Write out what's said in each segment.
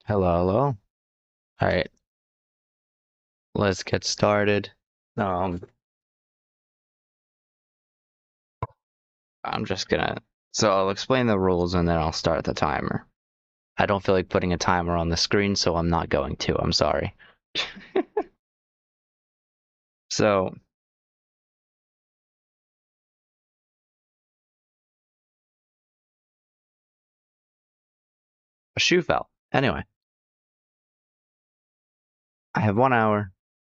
Hello, hello. All right, let's get started. Um, I'm just gonna, so I'll explain the rules and then I'll start the timer. I don't feel like putting a timer on the screen, so I'm not going to. I'm sorry. So, a shoe fell. Anyway, I have 1 hour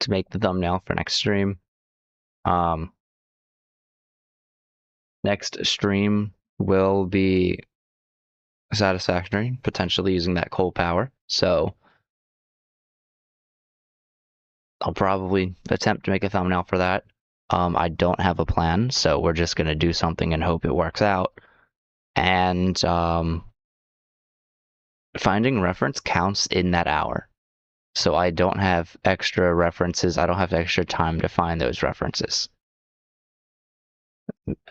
to make the thumbnail for next stream. Um, Next stream will be satisfactory, potentially using that coal power. So, I'll probably attempt to make a thumbnail for that. I don't have a plan, so we're just gonna do something and hope it works out. And finding reference counts in that hour. So I don't have extra references. I don't have extra time to find those references.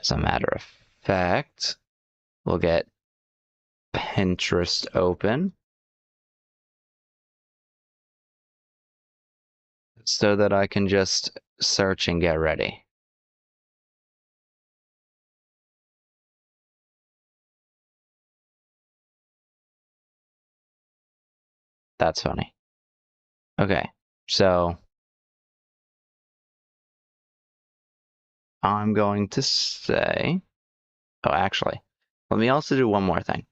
As a matter of fact, we'll get Pinterest open so that I can just search and get ready. That's funny. Okay, so I'm going to say, oh, actually, let me also do one more thing.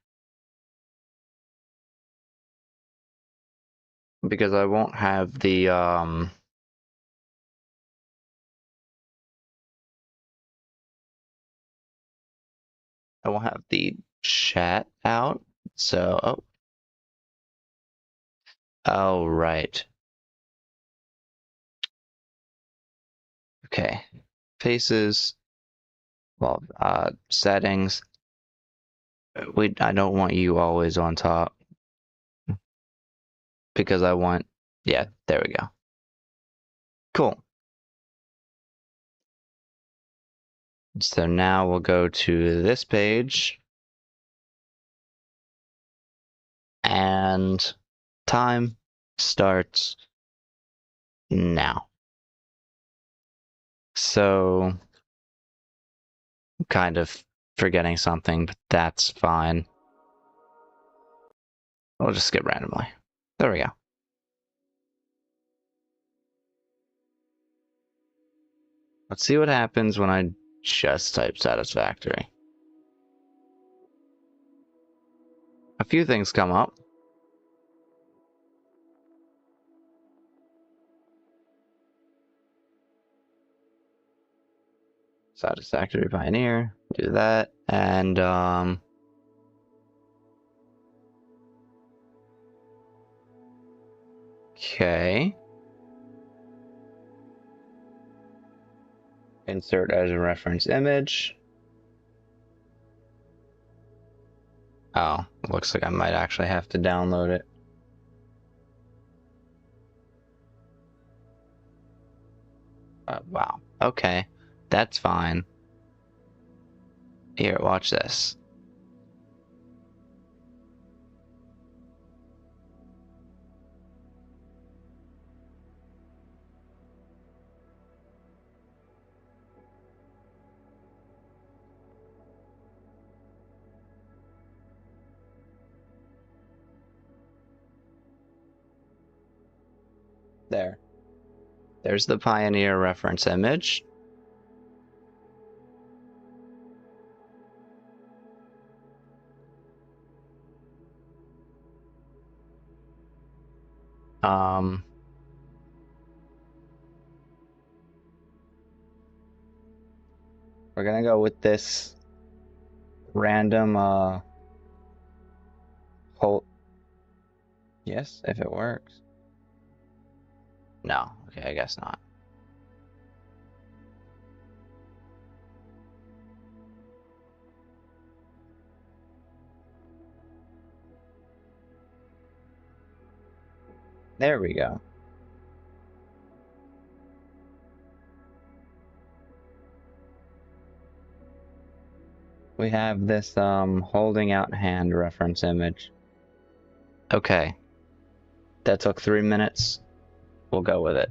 Because I won't have the, I won't have the chat out. So, oh, right. Okay. Faces, well, settings. I don't want you always on top because I want, yeah, there we go. Cool. So now we'll go to this page and time starts now. So, kind of forgetting something, but that's fine. We'll just skip randomly. There we go. Let's see what happens when I just type satisfactory. A few things come up. Satisfactory Pioneer, do that, and okay. Insert as a reference image. Oh, looks like I might actually have to download it. Wow, okay, that's fine. Here, watch this. There. There's the Pioneer reference image. Um, we're gonna go with this random whole. Yes, if it works. No, okay, I guess not. There we go. We have this holding out hand reference image. Okay. That took 3 minutes. We'll go with it.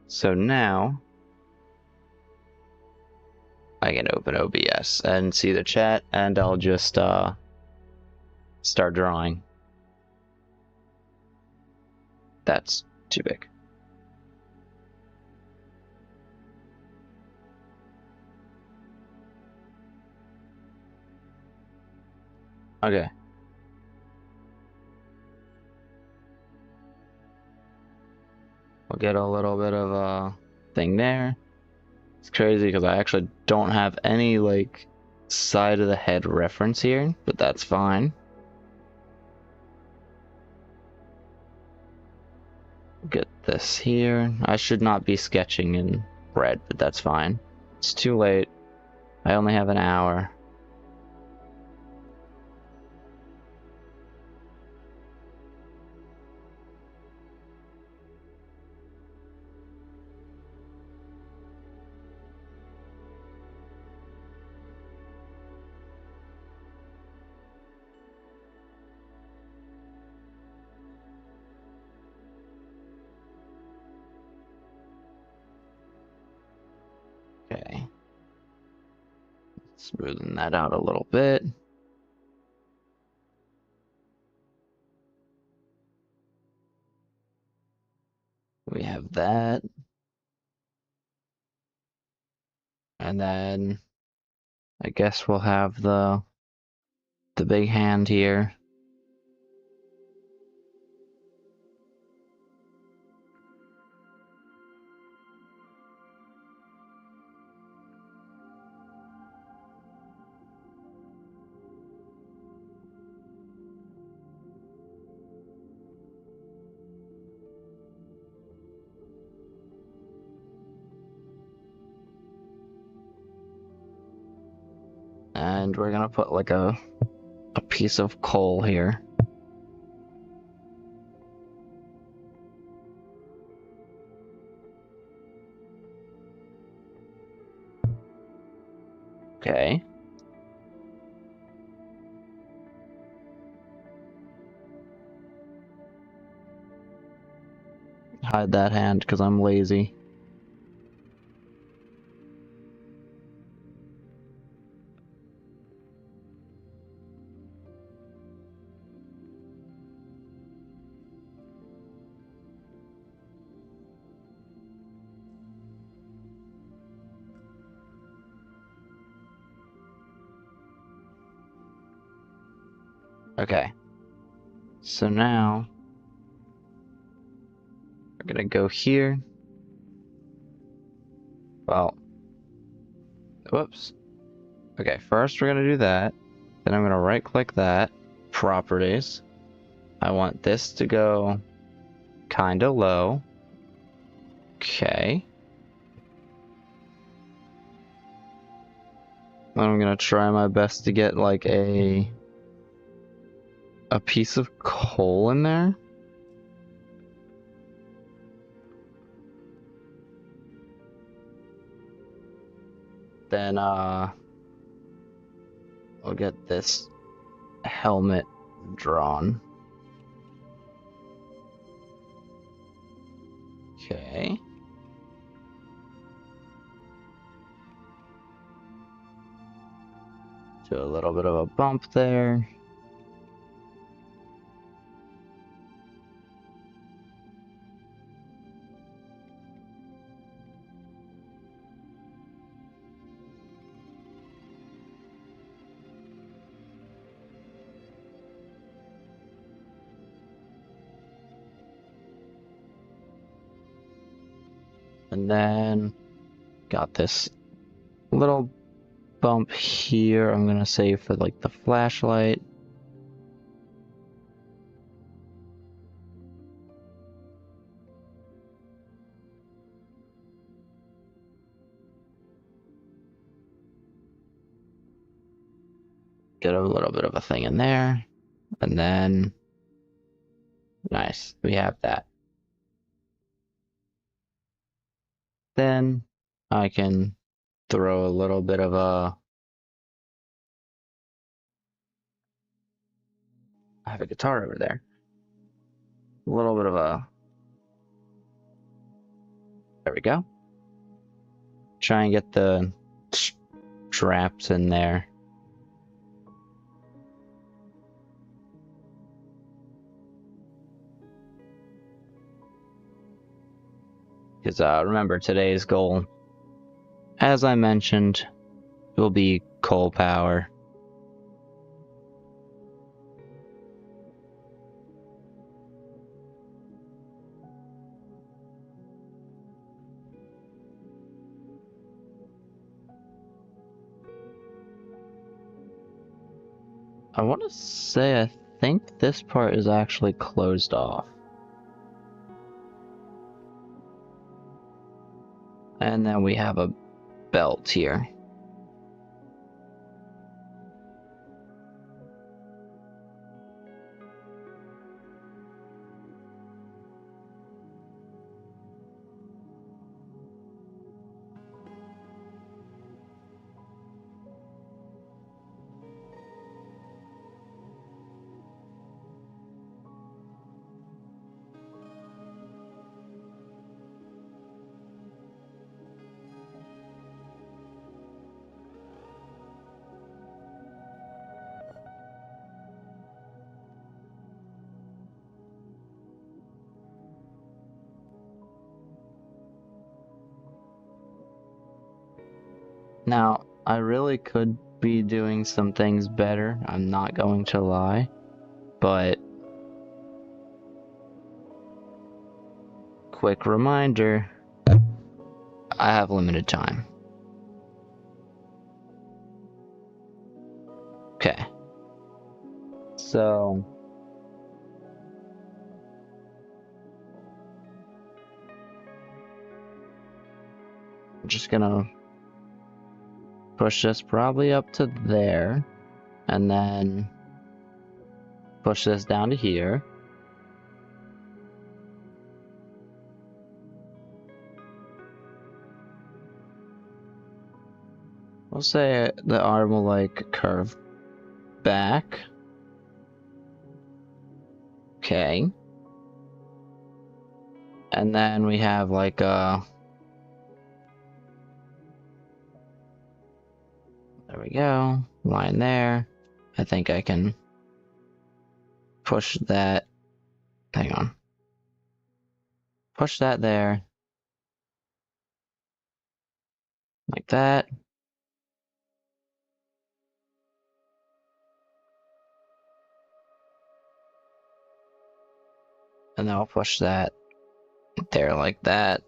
So now I can open OBS and see the chat, and I'll just start drawing. That's too big. Okay. We'll get a little bit of a thing there. It's crazy because I actually don't have any like side of the head reference here, but that's fine. Get this here. I should not be sketching in red, but that's fine. It's too late. I only have an hour. Okay. Smoothing that out a little bit. We have that. And then I guess we'll have the big hand here. And we're gonna put like a piece of coal here. Okay. Hide that hand because I'm lazy. Okay. So now we're gonna go here. Well, whoops. Okay, first we're gonna do that. Then I'm gonna right click that. Properties. I want this to go kinda low. Okay. Then I'm gonna try my best to get like a piece of coal in there. Then I'll get this helmet drawn. Okay. Do a little bit of a bump there. And then got this little bump here. I'm gonna save for like the flashlight. Get a little bit of a thing in there. And then nice, we have that. Then I can throw a little bit of a I have a guitar over there. A little bit of a... There we go. Try and get the straps in there. Because remember, today's goal, as I mentioned, will be coal power. I want to say I think this part is actually closed off. And then we have a belt here. Now, I really could be doing some things better, I'm not going to lie, but quick reminder, I have limited time. Okay. So... I'm just gonna push this probably up to there, and then push this down to here. We'll say the arm will like curve back. Okay. And then we have like a... There we go. Line there. I think I can push that. Hang on. Push that there. Like that. And then I'll push that there like that.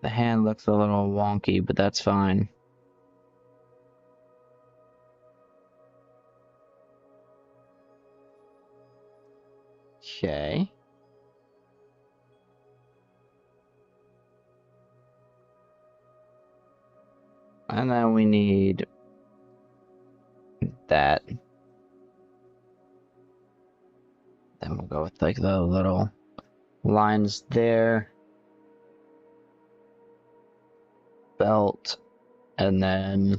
The hand looks a little wonky, but that's fine. Okay. And then we need that. Then we'll go with like the little lines there. Belt. And then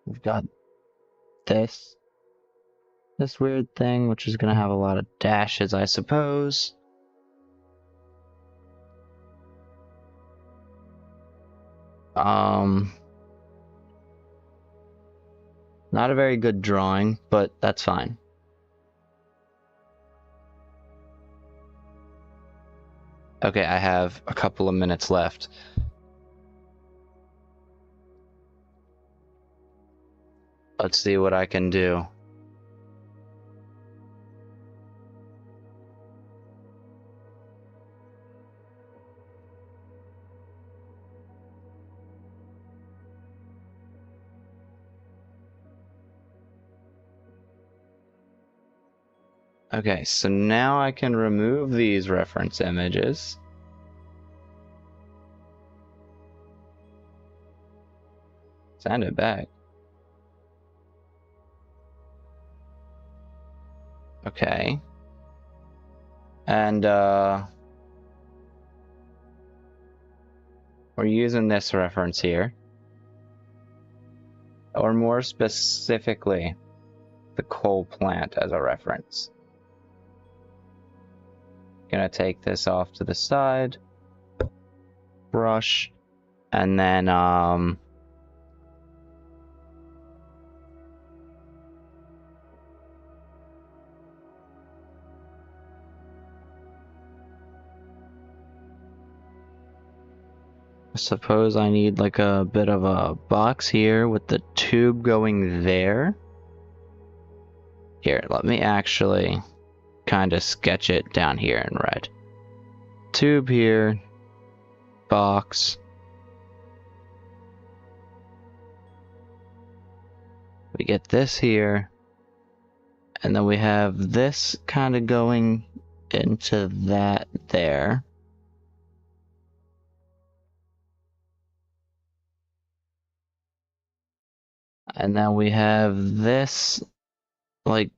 we've got this weird thing, which is gonna have a lot of dashes, I suppose. Not a very good drawing, but that's fine. Okay, I have a couple of minutes left. Let's see what I can do. Okay, so now I can remove these reference images. Send it back. Okay. And, we're using this reference here. Or more specifically, the coal plant as a reference. Gonna take this off to the side. Brush. And then, I suppose I need like a bit of a box here with the tube going there. Here, let me actually kind of sketch it down here in red. Tube here, box. We get this here, and then we have this kind of going into that there. And then we have this, like,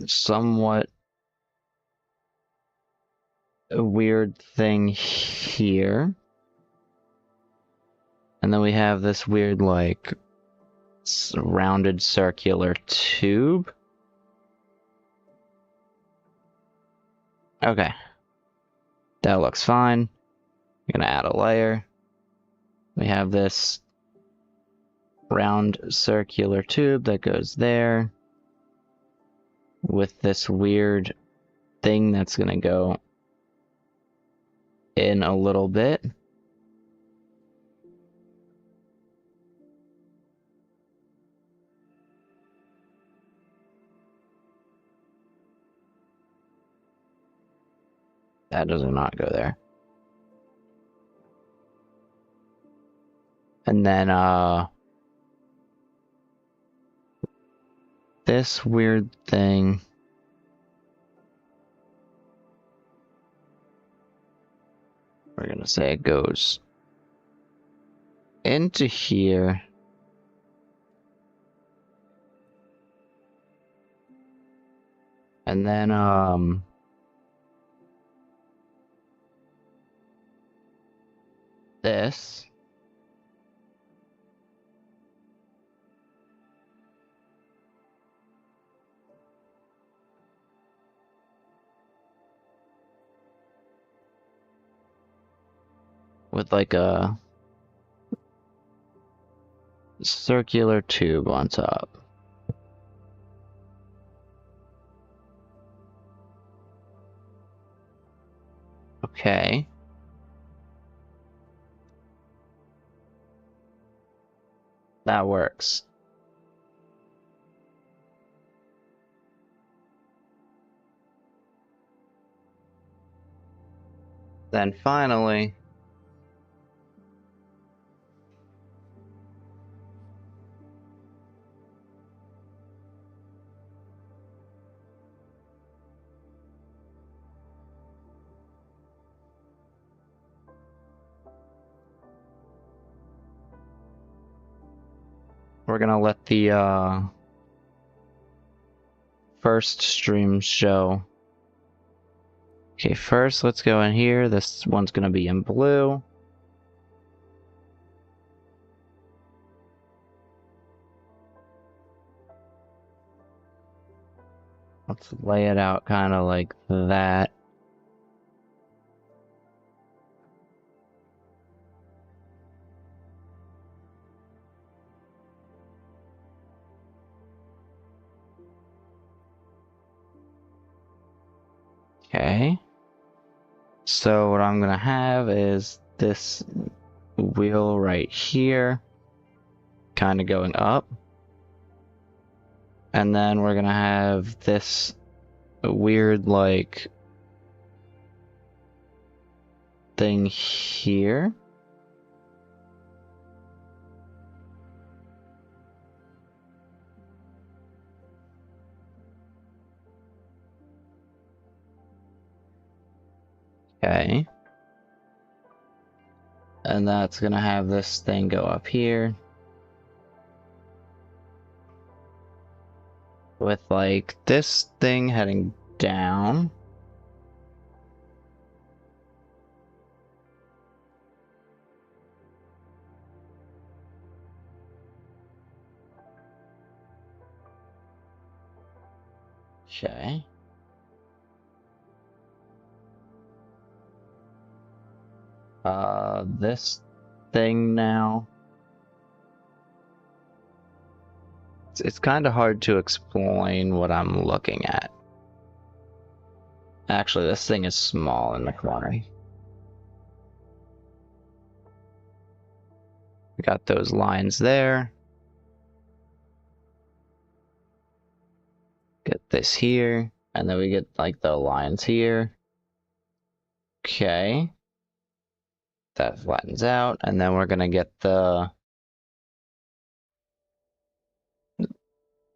somewhat a weird thing here. And then we have this weird, like, rounded circular tube. Okay. That looks fine. I'm gonna add a layer. We have this round circular tube that goes there with this weird thing that's gonna go in a little bit. That does not go there. And then this weird thing we're gonna say it goes into here. And then this with like a circular tube on top. Okay. That works. Then finally, we're gonna let the first stream show. Okay, first let's go in here. This one's gonna be in blue. Let's lay it out kind of like that. Okay. So what I'm gonna have is this wheel right here, kind of going up. And then we're gonna have this weird, like, thing here. Okay. And that's gonna have this thing go up here. with like this thing heading down. Okay. This thing now. It's kind of hard to explain what I'm looking at. Actually, this thing is small in the corner. We got those lines there. Get this here, and then we get like the lines here. Okay. That flattens out, and then we're gonna get the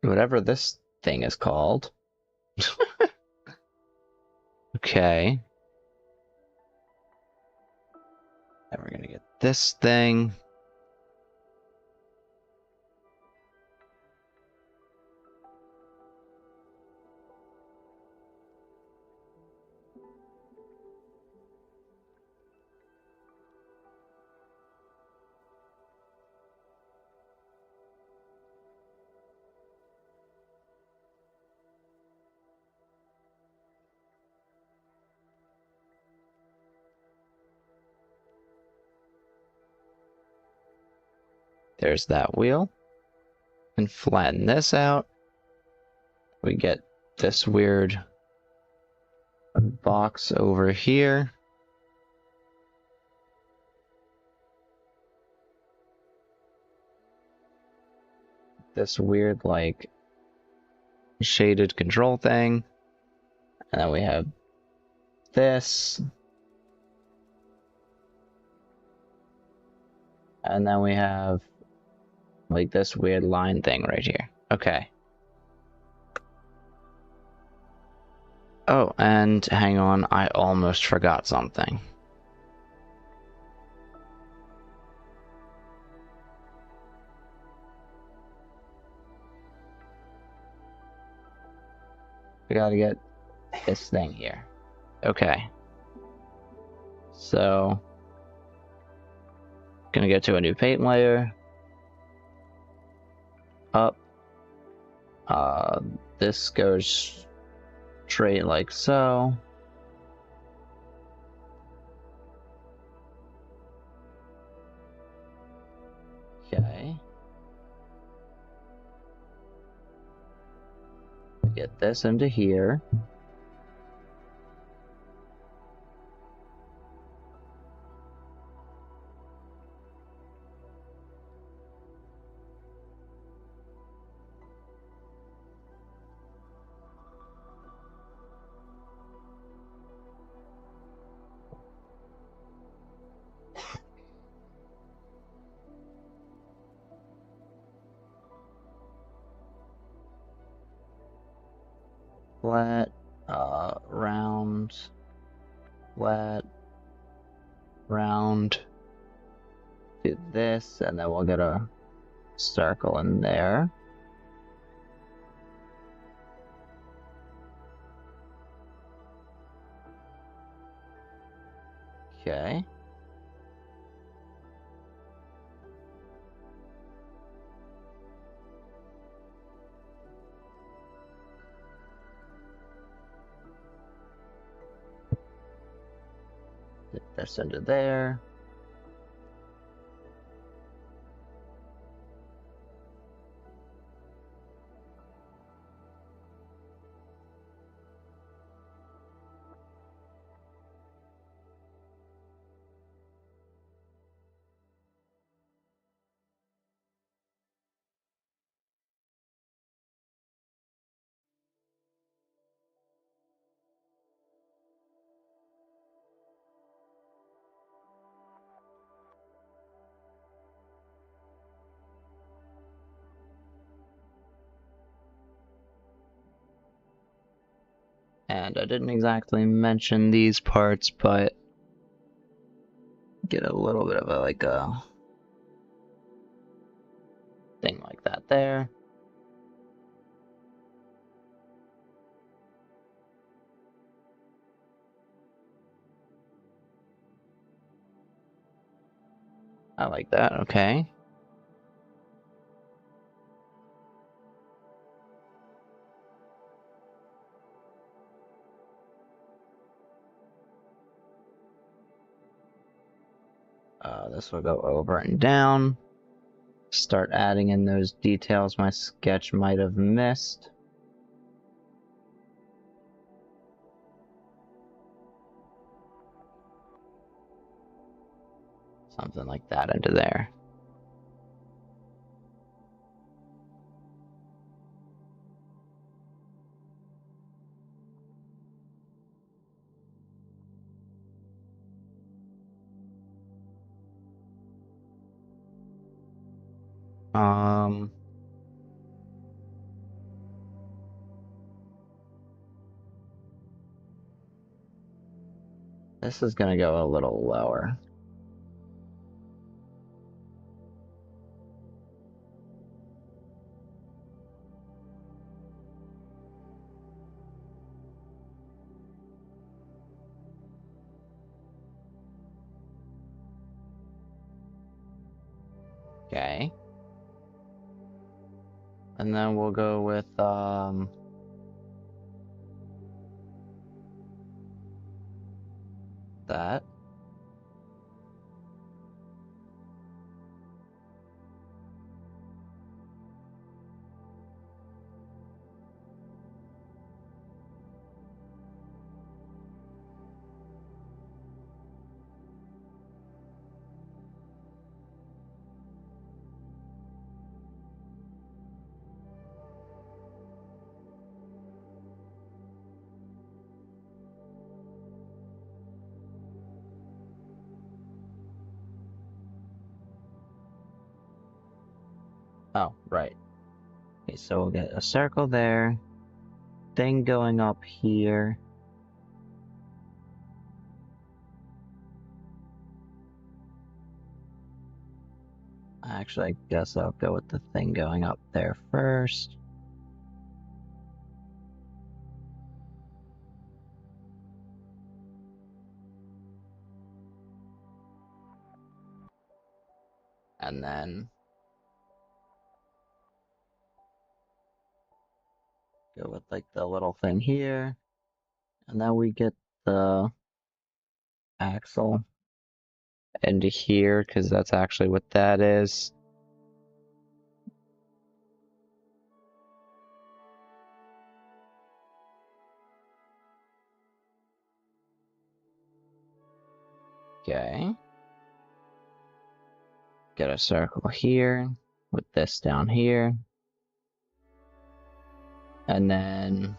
whatever this thing is called. Okay. Then we're gonna get this thing. There's that wheel. And flatten this out. We get this weird box over here. This weird, like, shaded control thing. And then we have this. And then we have, like, this weird line thing right here. Okay. Oh, and hang on, I almost forgot something. We gotta get this thing here. Okay. So, gonna get to a new paint layer. Up. This goes straight like so. Okay. Get this into here. Flat, round, flat, round. Do this, and then we'll get a circle in there. Okay. Get this into there. And I didn't exactly mention these parts, but get a little bit of a, like a thing like that there. I like that, okay. This will go over and down. Start adding in those details my sketch might have missed. Something like that into there. This is gonna go a little lower. Okay. And then we'll go with, that. Oh, right. Okay, so we'll get a circle there. Thing going up here. Actually, I guess I'll go with the thing going up there first. And then go with like the little thing here. And then we get the axle into here, because that's actually what that is. Okay. Get a circle here with this down here. And then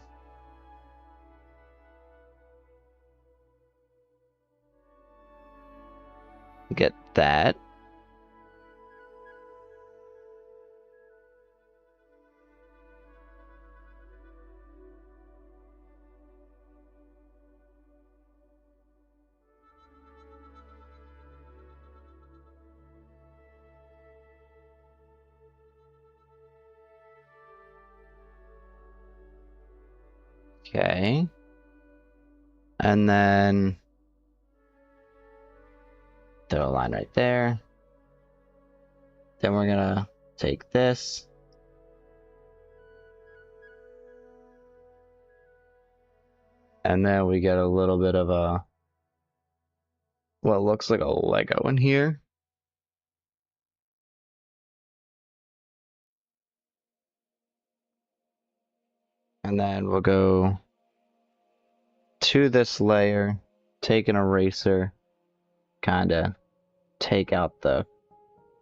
get that. Okay. And then throw a line right there. Then we're gonna take this. And then we get a little bit of a, what looks like a Lego in here. And then we'll go to this layer, take an eraser, kind of take out the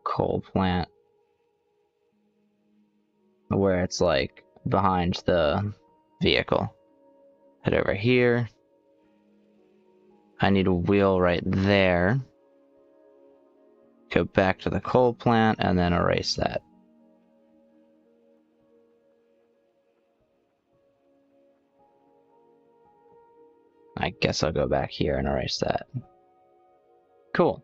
coal plant where it's like behind the vehicle. Head over here. I need a wheel right there. Go back to the coal plant and then erase that. I guess I'll go back here and erase that. Cool.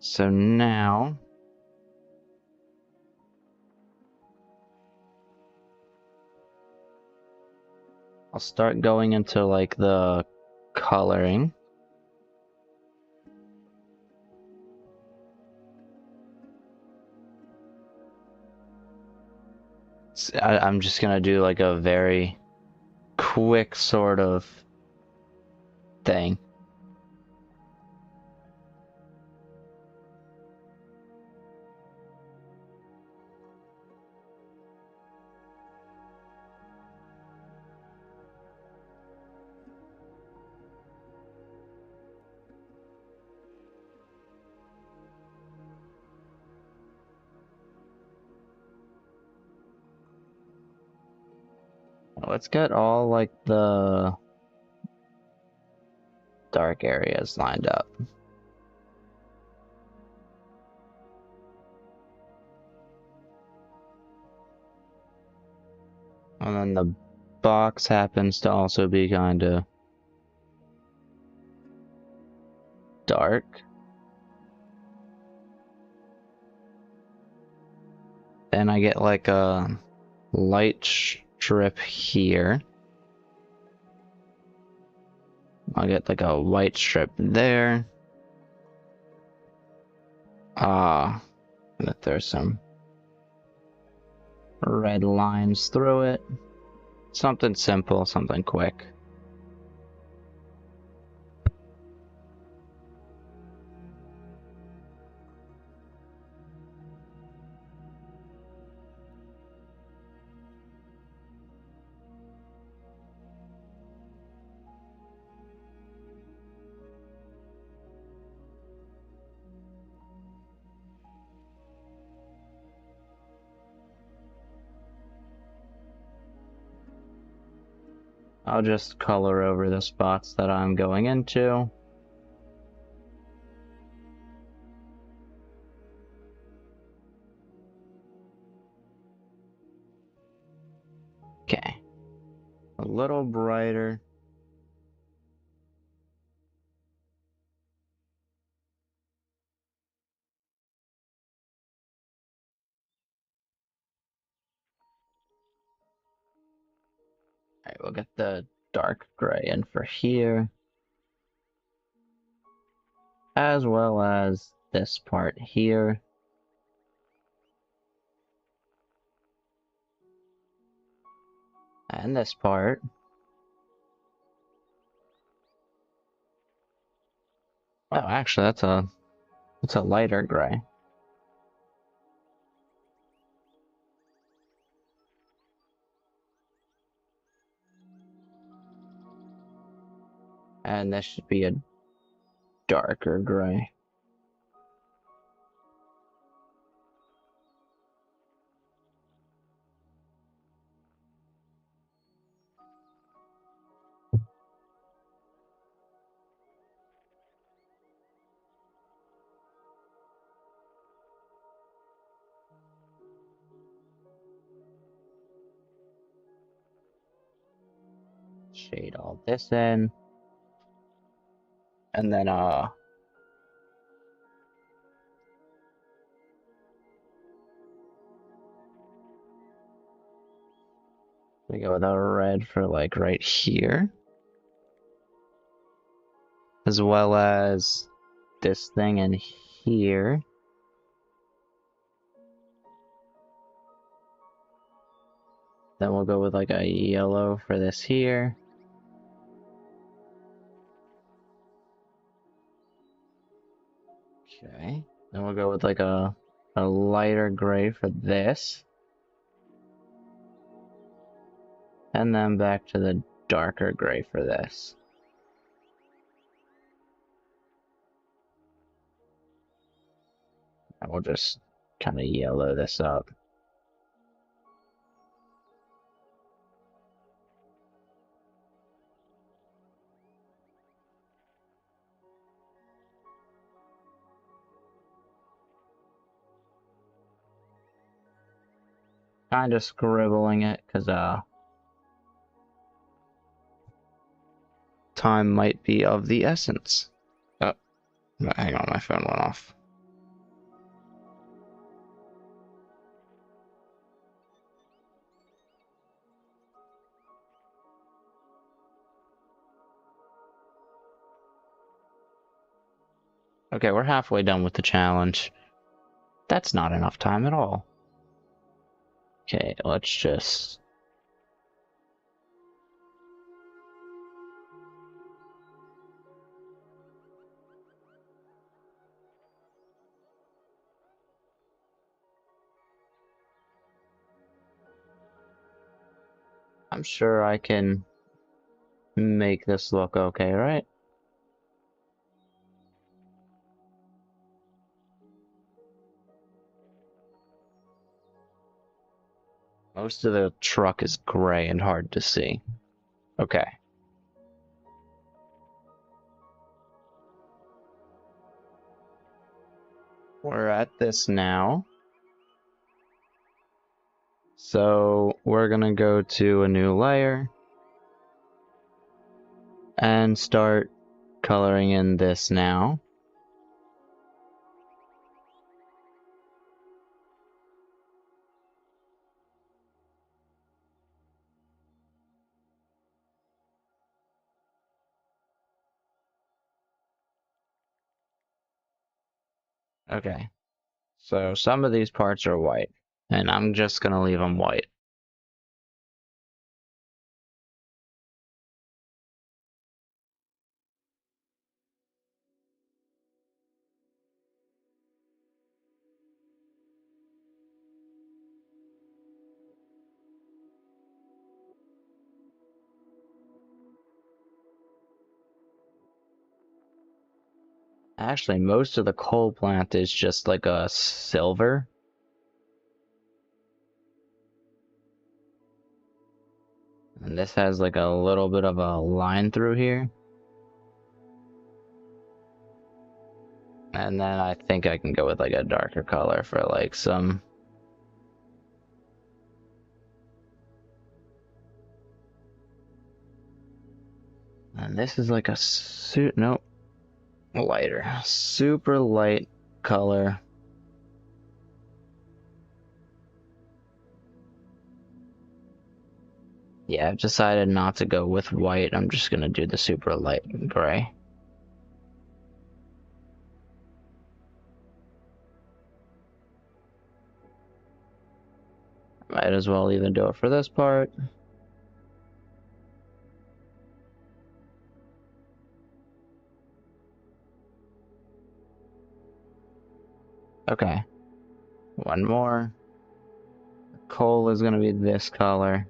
So now I'll start going into like the coloring. I'm just gonna do like a very quick sort of thing. Let's get all like the dark areas lined up. And then the box happens to also be kind of dark. Then I get like a light strip here. I'll get like a white strip there. That there's some red lines through it. Something simple, something quick. I'll just color over the spots that I'm going into. Okay. A little brighter. Alright, we'll get the dark gray in for here. As well as this part here. And this part. Oh, actually, that's a lighter gray. And this should be a darker gray. Shade all this in. And then we go with a red for like right here. As well as this thing in here. Then we'll go with like a yellow for this here. Okay. Then we'll go with like a lighter gray for this. And then back to the darker gray for this. And we'll just kind of yellow this up. Kind of scribbling it because time might be of the essence. Oh, hang on, my phone went off. Okay, we're halfway done with the challenge. That's not enough time at all. Okay, let's just... I'm sure I can make this look okay, right? Most of the truck is gray and hard to see. Okay. We're at this now. So we're gonna go to a new layer and start coloring in this now. Okay. So some of these parts are white, and I'm just gonna leave them white. Actually, most of the coal plant is just like a silver. And this has like a little bit of a line through here. And then I think I can go with like a darker color for like some... And this is like a suit, nope, lighter, super light color. Yeah, I've decided not to go with white. I'm just gonna do the super light gray. Might as well even do it for this part. Okay, one more. Coal is gonna be this color.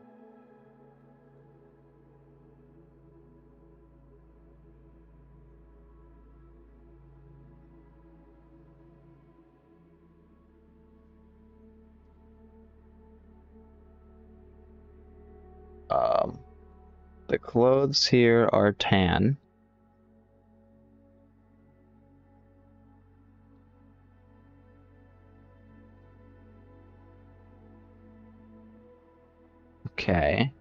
The clothes here are tan. Okay.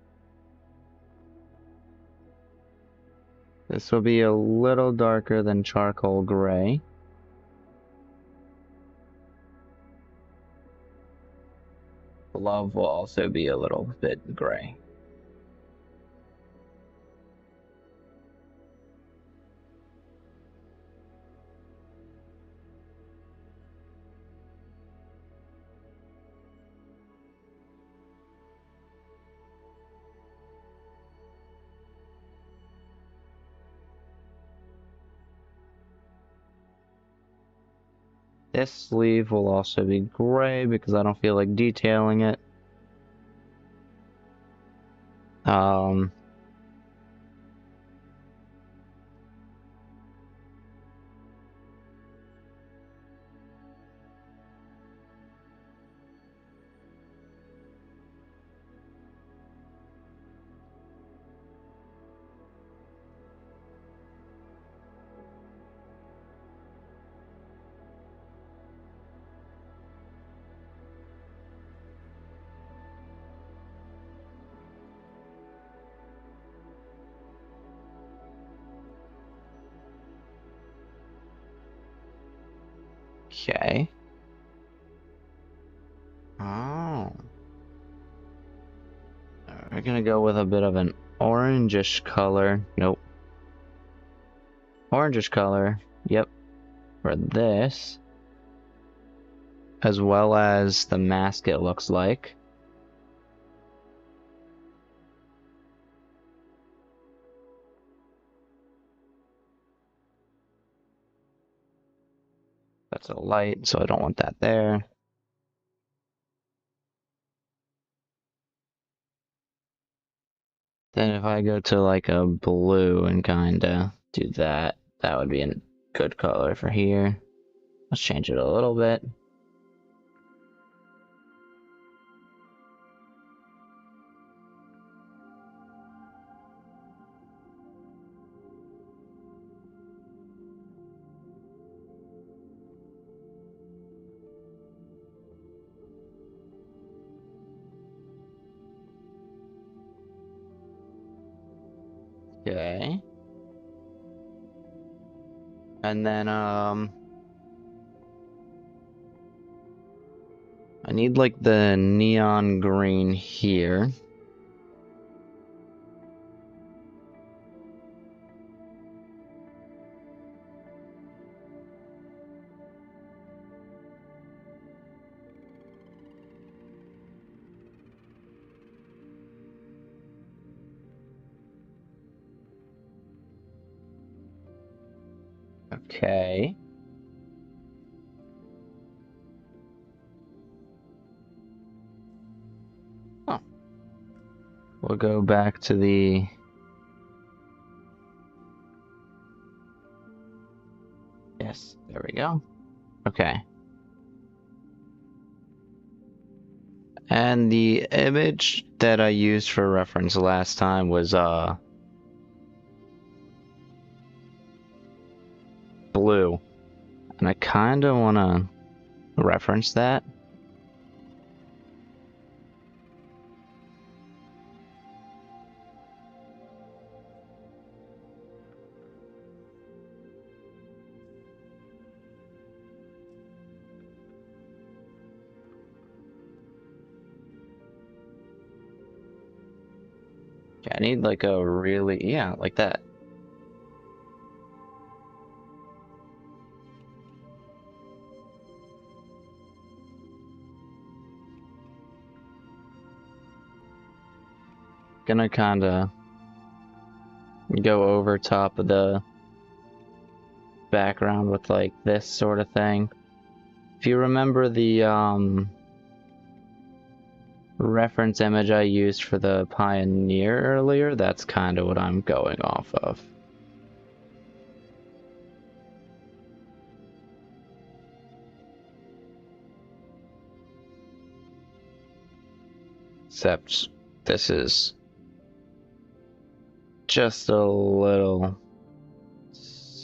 This will be a little darker than charcoal gray. Glove will also be a little bit gray. This sleeve will also be gray because I don't feel like detailing it. Um, okay. Oh. We're gonna go with a bit of an orangish color. Nope. Orangish color. Yep. for this, as well as the mask, it looks like. That's a light, so I don't want that there. Then if I go to like a blue and kinda do that, that would be a good color for here. Let's change it a little bit. Okay. And then I need like the neon green here. Okay. Oh. We'll go back to the... Yes, there we go. Okay. And the image that I used for reference last time was blue. And I kind of want to reference that. Okay, I need like a really, yeah, like that. Gonna kind of go over top of the background with like this sort of thing. If you remember the reference image I used for the Pioneer earlier, that's kind of what I'm going off of. Except this is just a little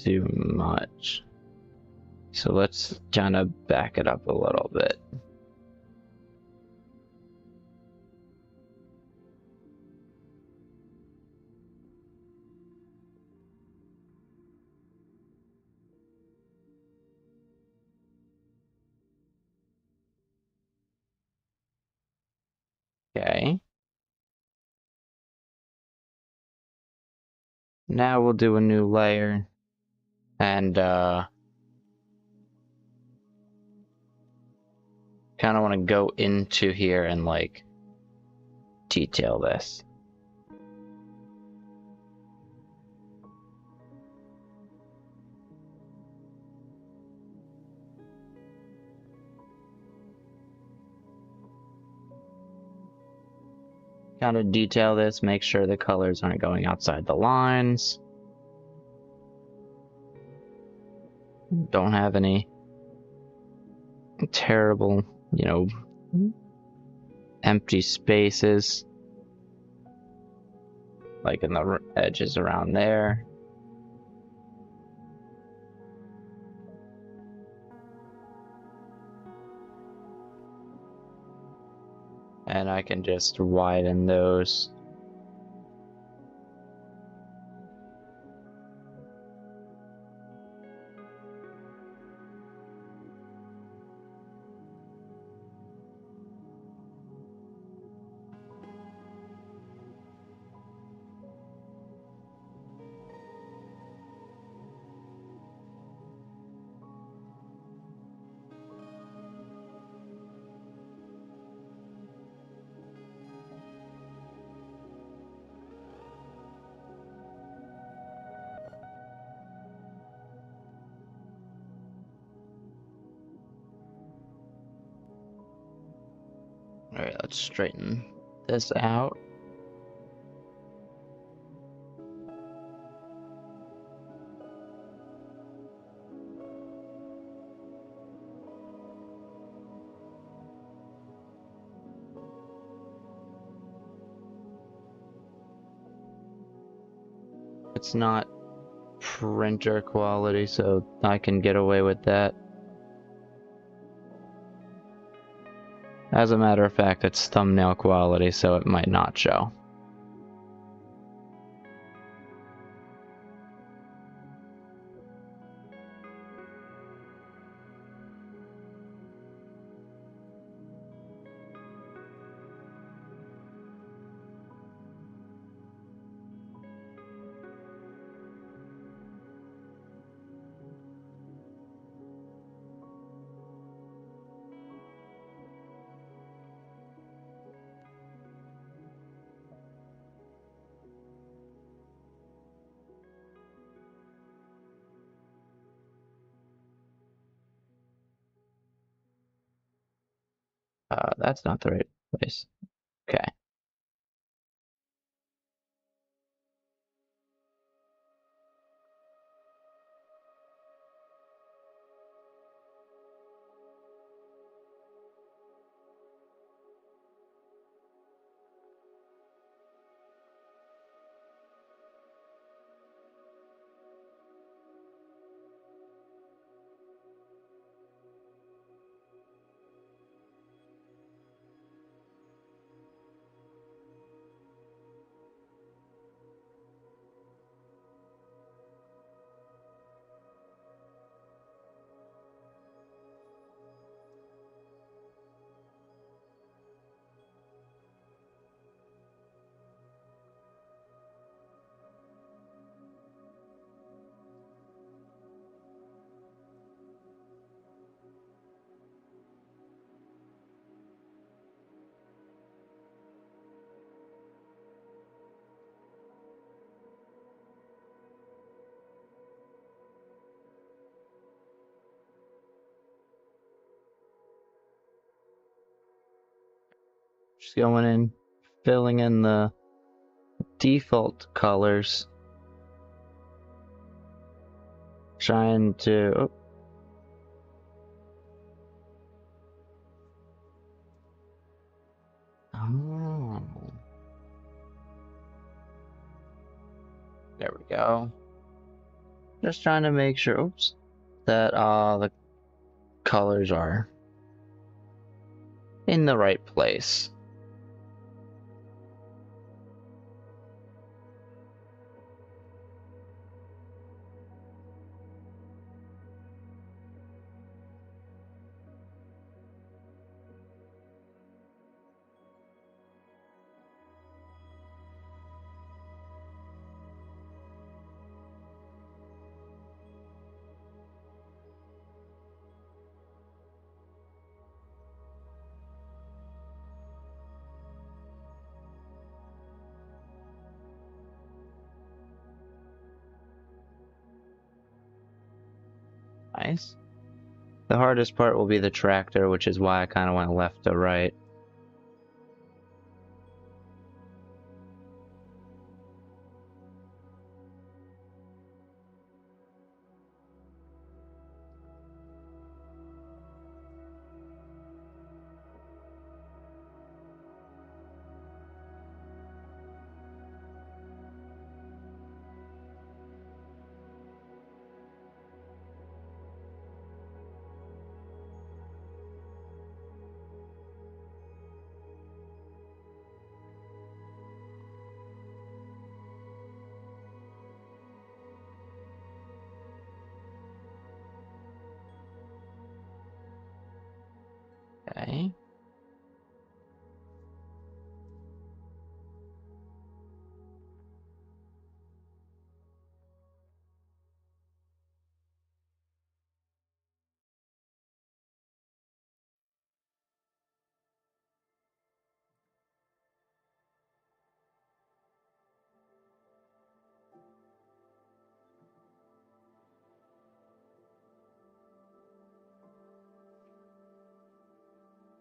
too much. So let's kind of back it up a little bit. Okay. Now we'll do a new layer and kind of want to go into here and like detail this. Kind of detail this, make sure the colors aren't going outside the lines. Don't have any terrible, you know, empty spaces. Like in the edges around there. And I can just widen those. Let's straighten this out. It's not printer quality, so I can get away with that. As a matter of fact, it's thumbnail quality, so it might not show. That's not the right place. Okay. Just going in, filling in the default colors. Trying to... Oh. There we go. Just trying to make sure, oops, that the colors are in the right place. Nice. The hardest part will be the tractor, which is why I kind of went left to right. Okay.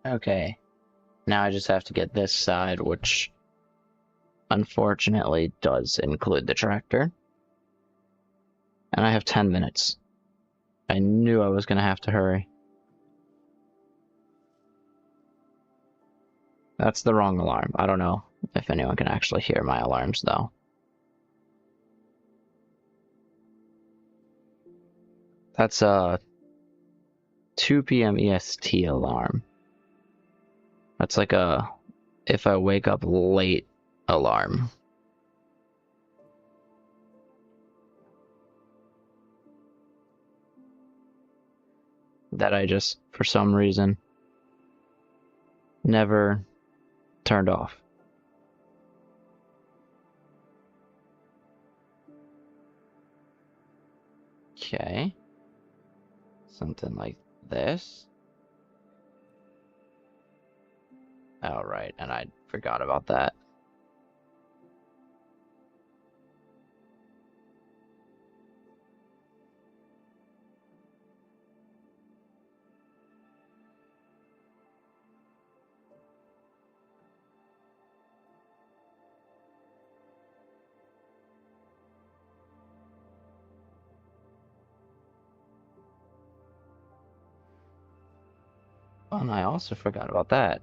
Okay. Now I just have to get this side, which unfortunately does include the tractor. And I have 10 minutes. I knew I was going to have to hurry. That's the wrong alarm. I don't know if anyone can actually hear my alarms, though. That's a 2 p.m. EST alarm. That's like a if I wake up late alarm. That I just, for some reason, never turned off. Okay. Something like this. Oh, right, and I forgot about that. Oh, and I also forgot about that.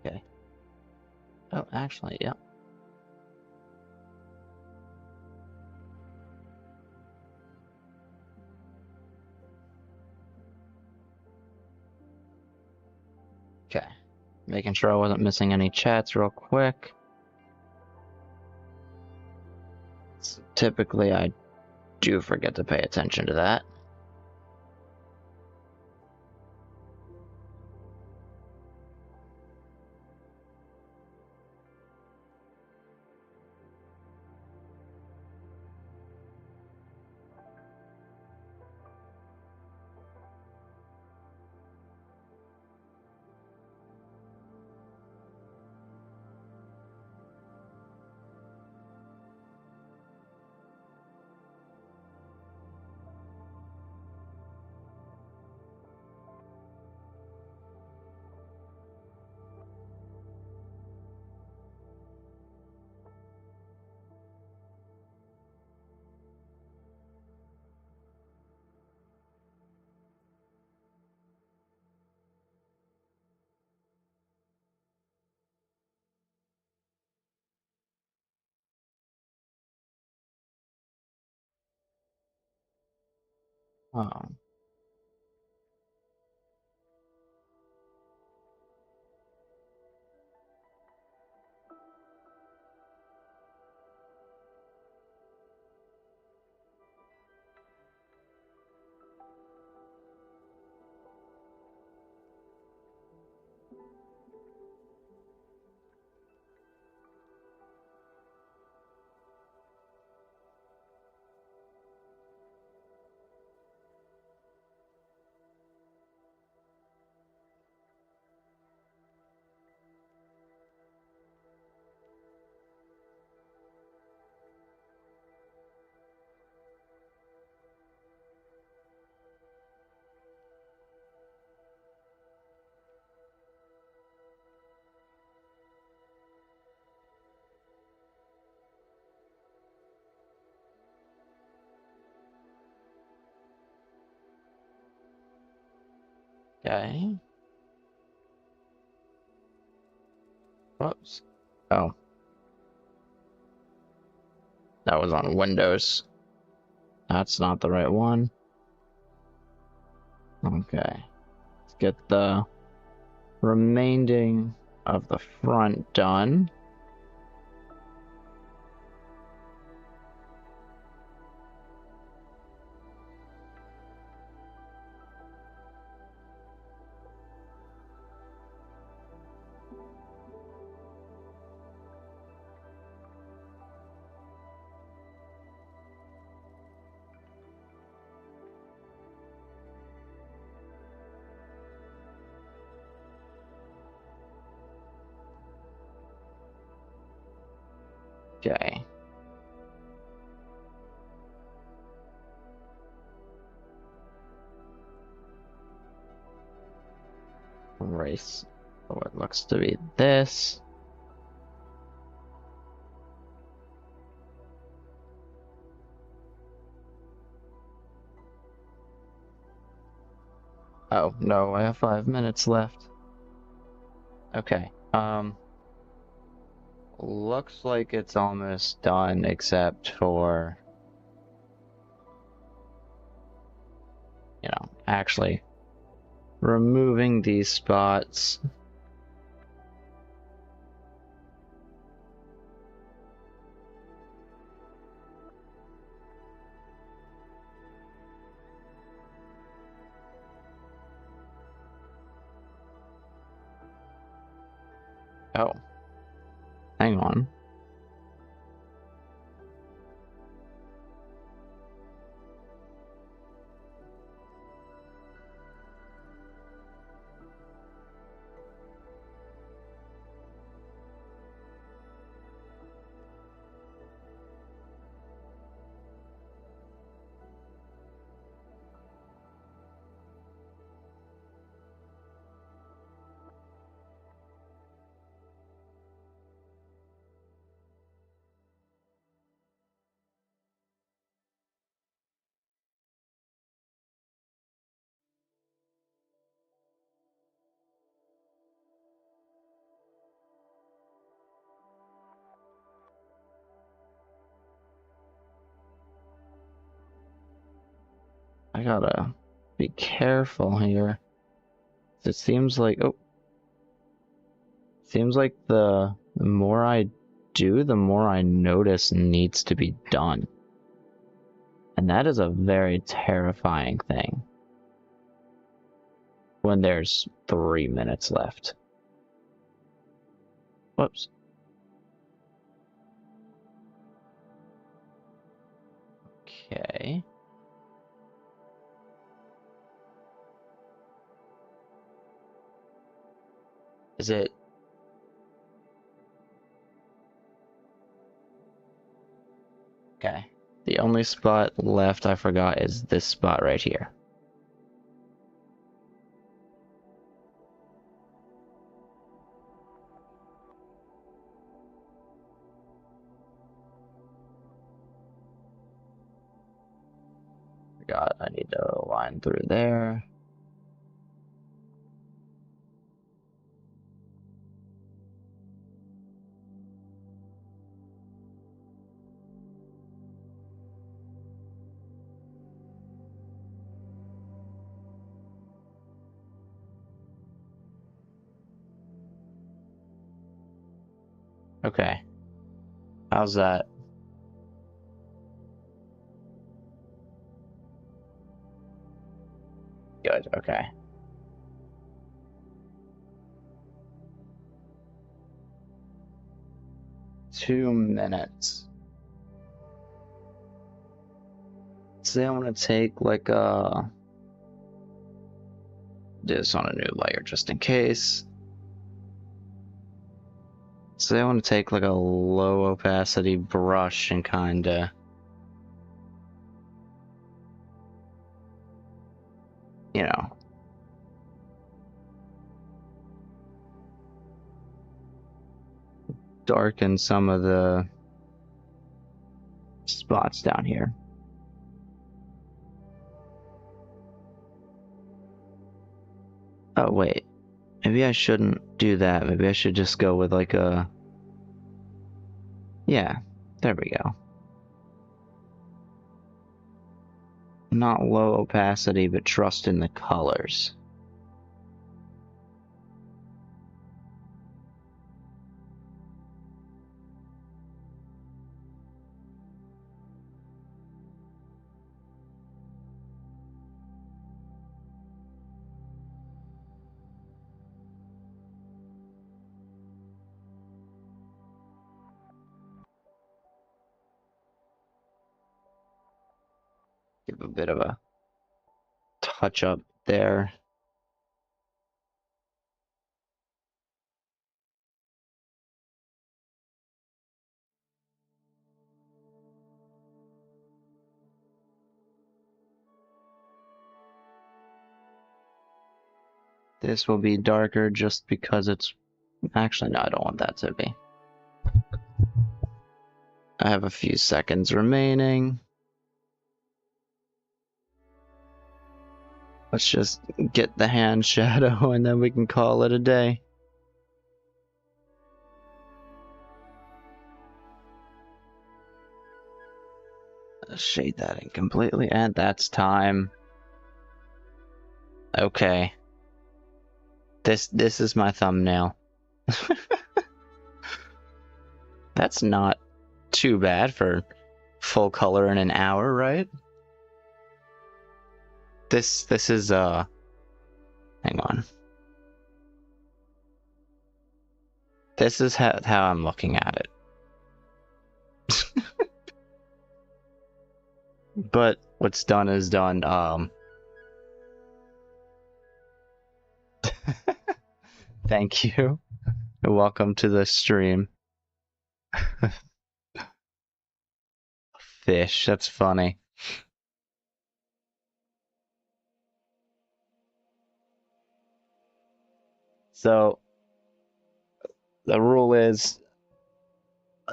Okay. Oh, actually, yeah. Okay. Making sure I wasn't missing any chats real quick. Typically, I do forget to pay attention to that. Oh. Okay. Whoops. Oh, that was on Windows. That's not the right one. Okay. Let's get the remaining of the front done. Okay. Race. So it looks to be this. Oh, no, I have 5 minutes left. Okay. Looks like it's almost done except for, actually removing these spots. Oh, hang on. I gotta be careful here. It seems like, the more I do, the more I notice needs to be done. And that is a very terrifying thing when there's 3 minutes left. Whoops. Okay. Is it? Okay. The only spot left I forgot is this spot right here. Forgot I need to line through there. Okay. How's that? Good, okay. Two minutes. Say I'm gonna take like this on a new layer just in case. Say I want to take like a low opacity brush and kinda, you know, darken some of the spots down here. Oh, wait. Maybe I shouldn't do that. Maybe I should just go with like a... Yeah, there we go. Not low opacity, but trust in the colors. Give a bit of a touch up there. This will be darker just because it's... Actually, no, I don't want that to be. I have a few seconds remaining. Let's just get the hand shadow and then we can call it a day. Shade that in completely, and that's time. Okay. This is my thumbnail. That's not too bad for full color in an hour, right? This is hang on. This is how I'm looking at it. But what's done is done. Thank you. Welcome to the stream. Fish, that's funny. So, the rule is,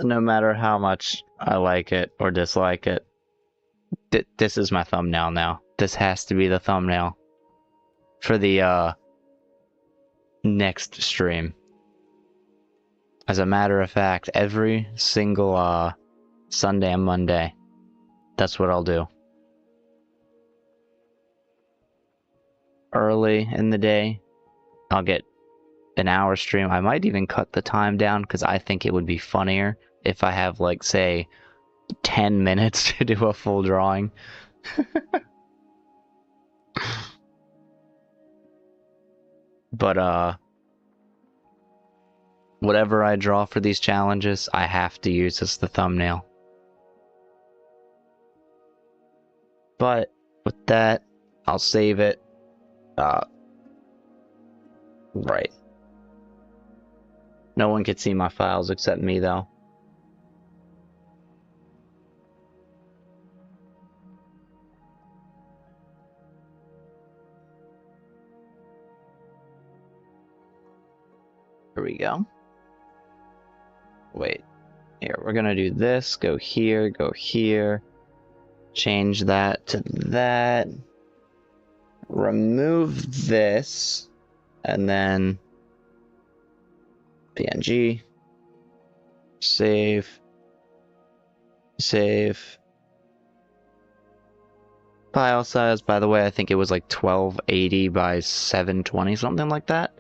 no matter how much I like it or dislike it, this is my thumbnail now. This has to be the thumbnail for the next stream. As a matter of fact, every single Sunday and Monday, that's what I'll do. Early in the day, I'll get an hour stream. I might even cut the time down because I think it would be funnier if I have, like, say, 10 minutes to do a full drawing. But whatever I draw for these challenges, I have to use as the thumbnail. But with that, I'll save it. Right. No one can see my files except me, though. Here we go. Wait. Here, we're gonna do this. Go here, change that to that. Remove this, and then PNG. Save. File size, by the way, I think it was like 1280 by 720, something like that.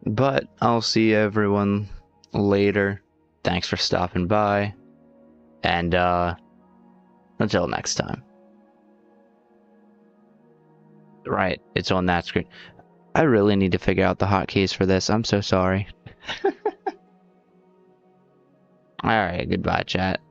But I'll see everyone later. Thanks for stopping by. And until next time. Right, it's on that screen. I really need to figure out the hotkeys for this. I'm so sorry. Alright, goodbye, chat.